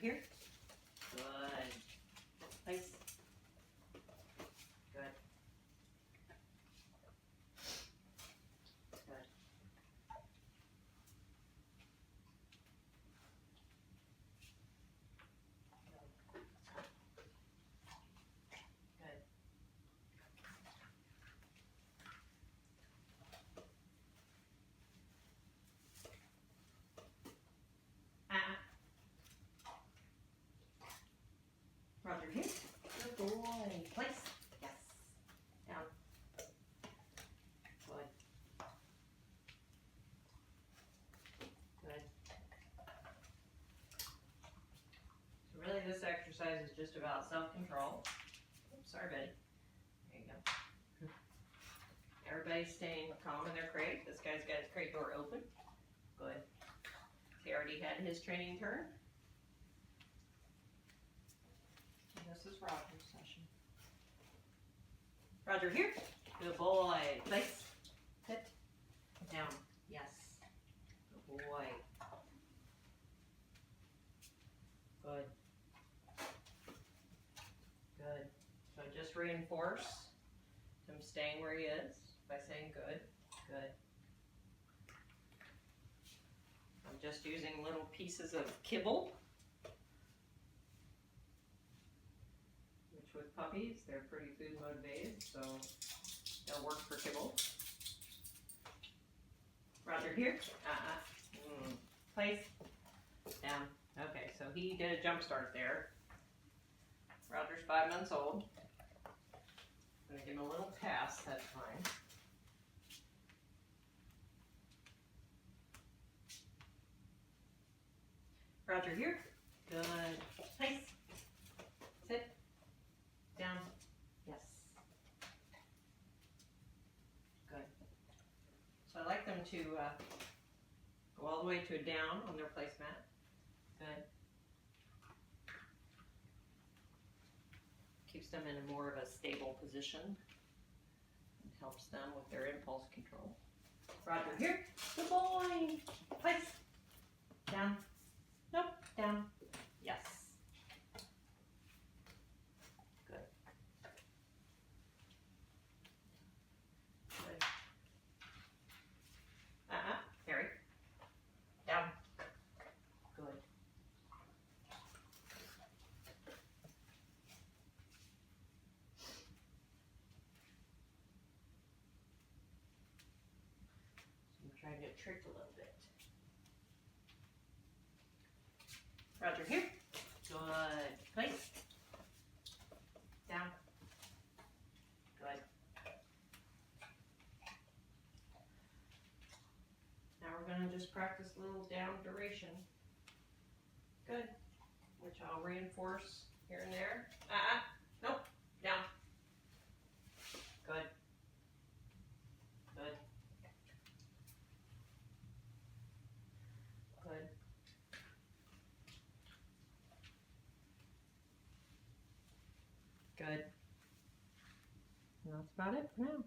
here. Good. Place. Good. Good. Good. Roger here. Good boy. Place. Yes. Down. Good. Good. So really this exercise is just about self-control. Oops, sorry, Betty. There you go. Everybody's staying calm in their crate. This guy's got his crate door open. Good. He already had his training turn. And this is Roger's session. Roger here. Good boy. Place. Sit. Down. Yes. Good boy. Good. Good. So just reinforce him staying where he is by saying good. Good. I'm just using little pieces of kibble, which with puppies, they're pretty food motivated, so they'll work for kibble. Roger here. Place. Down. Okay, so he did a jump start there. Roger's 5 months old. I'm gonna give him a little pass that time. Roger here. Good. Place. Sit. Down. Yes. Good. So I like them to go all the way to a down on their placemat. Good. Keeps them in a more of a stable position and helps them with their impulse control. Roger here. Good boy. Place. Down. Nope. Down. Yes. Good. Good. Harry. Down. Good. I'm trying to get tricked a little bit. Roger here. Good. Place. Down. Good. Now we're going to just practice a little down duration. Good. Which I'll reinforce here and there. Nope. Down. Good. Good. Good. Good. And that's about it for now.